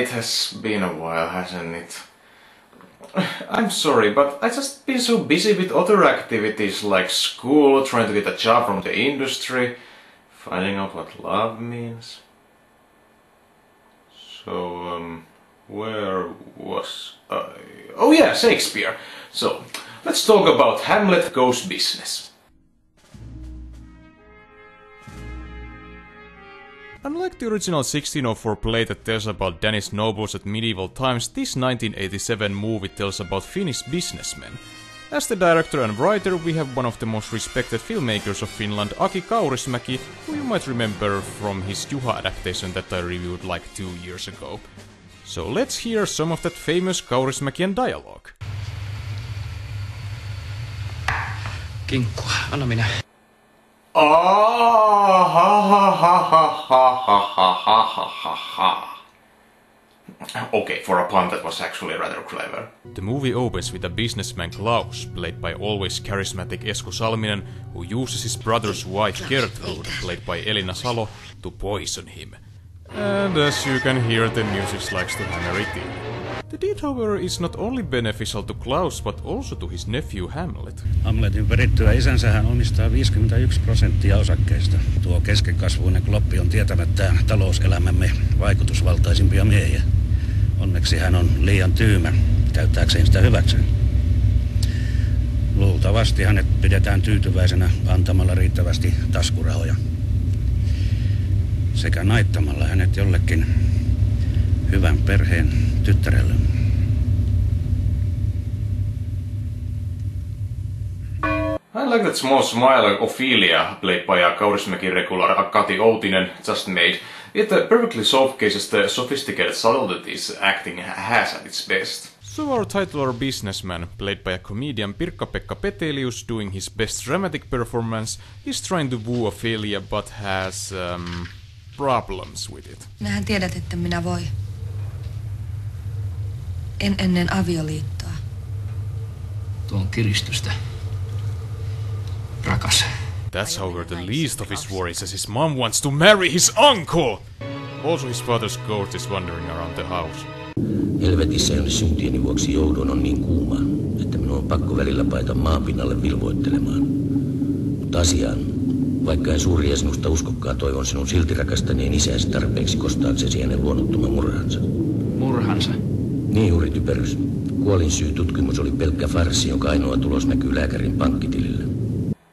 it has been a while, hasn't it? I'm sorry, but I've just been so busy with other activities like school, trying to get a job from the industry, finding out what love means. So, where was I? Oh yeah, Shakespeare. So, let's talk about Hamlet Goes Business. Unlike the original 1604 play that tells about Danish nobles at medieval times, this 1987 movie tells about Finnish businessmen. As the director and writer, we have one of the most respected filmmakers of Finland, Aki Kaurismäki, who you might remember from his Juha adaptation that I reviewed like 2 years ago. So let's hear some of that famous Kaurismäkian dialogue. Kinkkua, anna minä. Okay, for a pun that was actually rather clever. The movie opens with a businessman Klaus, played by always charismatic Esko Salminen, who uses his brother's wife Gertrude, played by Elina Salo, to poison him. And as you can hear, the music likes to hammer it in. The deed, however, is not only beneficial to Klaus, but also to his nephew Hamlet. Hamletin perittyä isänsä hän omistaa 51% osakkeista. Tuo keskenkasvuinen kloppi on tietämättään talouselämämme vaikutusvaltaisimpia miehiä. Onneksi hän on liian tyymä käyttääkseen sitä hyväkseen. Luultavasti hänet pidetään tyytyväisenä antamalla riittävästi taskurahoja. Sekä naittamalla hänet jollekin hyvän perheen tyttärelle. I like that small smile Ophelia, played by a Kaurismäki regular Kati Outinen, just made. It perfectly showcases the sophisticated subtleties acting has at its best. So our titular businessman, played by a comedian Pirkka-Pekka Petelius doing his best dramatic performance, is trying to woo Ophelia but has problems with it. Nähän tiedät, että minä voi. En ennen avioliittoa. Tuo on kiristystä. Rakas. That's however the least of his worries, as his mom wants to marry his uncle! Also his father's ghost is wandering around the house. Helvetissä, jonne syntieni vuoksi joudun, on niin kuuma, että minun on pakko välillä paeta maapinnalle vilvoittelemaan. Mutta asiaan, vaikka en suuria sinusta uskokkaan, toivon sinun silti rakastaneen isäsi tarpeeksi kostaaksesi hänen luonnottoman murhansa. Murhansa? Niin, juuri typerys. Kuolinsyytutkimus oli pelkkä farssi, jonka ainoa tulos näkyy lääkärin pankkitilillä.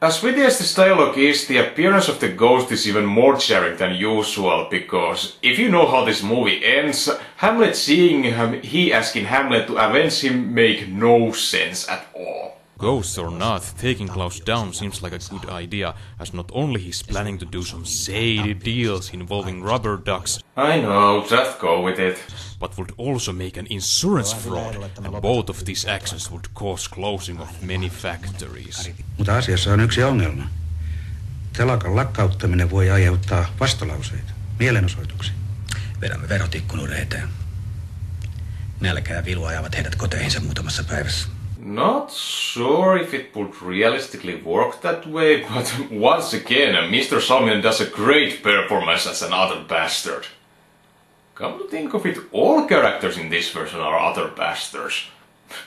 As witty as this dialogue is, the appearance of the ghost is even more jarring than usual, because if you know how this movie ends, Hamlet seeing he asking Hamlet to avenge him make no sense at all. Ghosts or not, taking Klaus down seems like a good idea, as not only he's planning to do some shady deals involving rubber ducks, I know, just go with it, but would also make an insurance fraud, and both of these actions would cause closing of many factories. Mutta asiassa on yksi ongelma. Telakan lakkauttaminen voi aiheuttaa vastalauseita, mielenosoituksia. Vedämme verotikkunuuden eteen. Nälkä ja vilu ajavat heidät koteihinsa muutamassa päivässä. Not sure if it would realistically work that way, but once again, Mr. Salminen does a great performance as an utter bastard. Come to think of it, all characters in this version are utter bastards.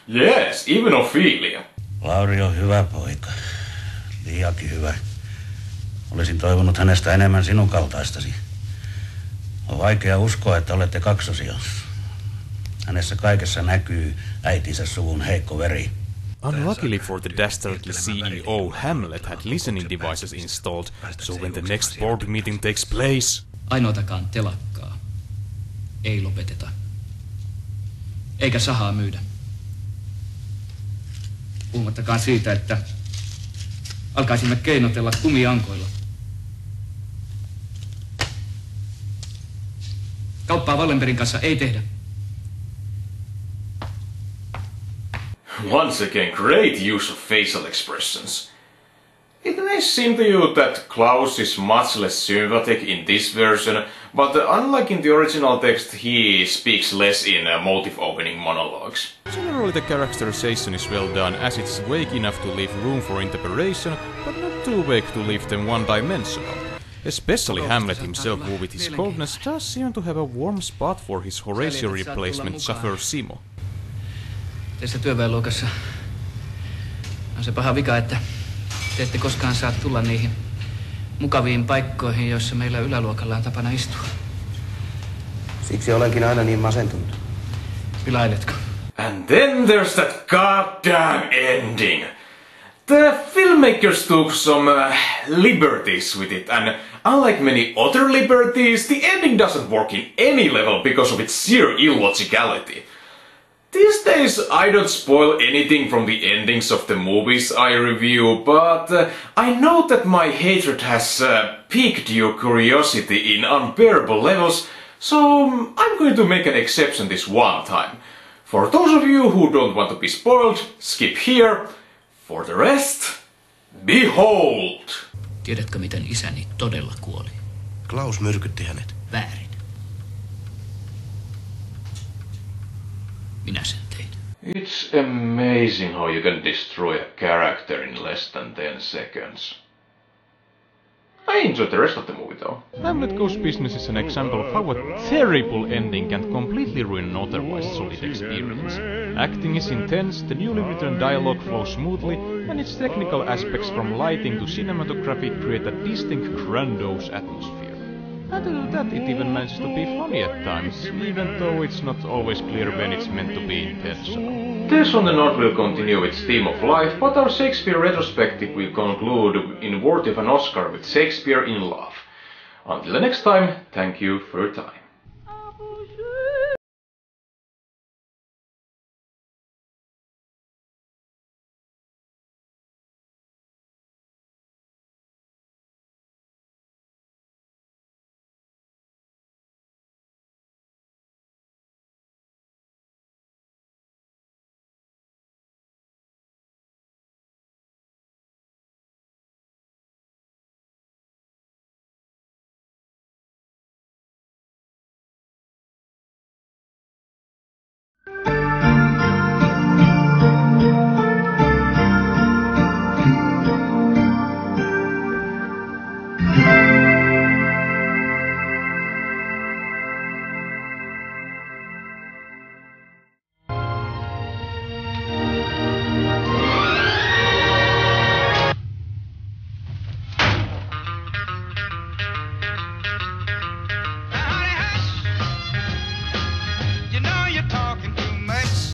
Yes, even Ophelia. Lauri on hyvä poika. Liiakin hyvä. Olisin toivonut hänestä enemmän sinun kaltaistasi. On vaikea uskoa, että olette kaksosia. Hänessä kaikessa näkyy äitinsä suvun heikko veri. Unluckily for the dastardly CEO, Hamlet had listening devices installed, so when the next board meeting takes place... Ainoatakaan telakkaa ei lopeteta. Eikä sahaa myydä. Puhumattakaan siitä, että alkaisimme keinotella kumiankoilla. Kauppaa Wallenbergin kanssa ei tehdä. Once again, great use of facial expressions. It may seem to you that Klaus is much less sympathetic in this version, but unlike in the original text, he speaks less in motive-opening monologues. Generally, the characterization is well done, as it is vague enough to leave room for interpretation, but not too vague to leave them one-dimensional. Especially Hamlet himself, who with his coldness does seem to have a warm spot for his Horatio replacement chauffeur Simo. Tässä työväenluokassa on se paha vika, että te ette koskaan saa tulla niihin mukaviin paikkoihin, joissa meillä yläluokalla on tapana istua. Siksi olenkin aina niin masentunut. Pilailetko? And then there's that goddamn ending. The filmmakers took some liberties with it, and unlike many other liberties, the ending doesn't work in any level because of its sheer illogicality. These days I don't spoil anything from the endings of the movies I review, but I know that my hatred has piqued your curiosity in unbearable levels, so I'm going to make an exception this one time. For those of you who don't want to be spoiled, skip here. For the rest, behold! Tiedätkö, miten isäni todella kuoli? Klaus myrkytti hänet. Väärin. Minä sen tein. It's amazing how you can destroy a character in less than 10 seconds. I enjoyed the rest of the movie though. Hamlet Goes Business is an example of how a terrible ending can completely ruin an otherwise solid experience. Acting is intense, the newly written dialogue flows smoothly, and its technical aspects from lighting to cinematography create a distinct grandiose atmosphere. And to do that, it even manages to be funny at times, even though it's not always clear when it's meant to be intentional. Tales from the North will continue its theme of life, but our Shakespeare retrospective will conclude in Worthy of an Oscar with Shakespeare in Love. Until the next time, thank you for your time.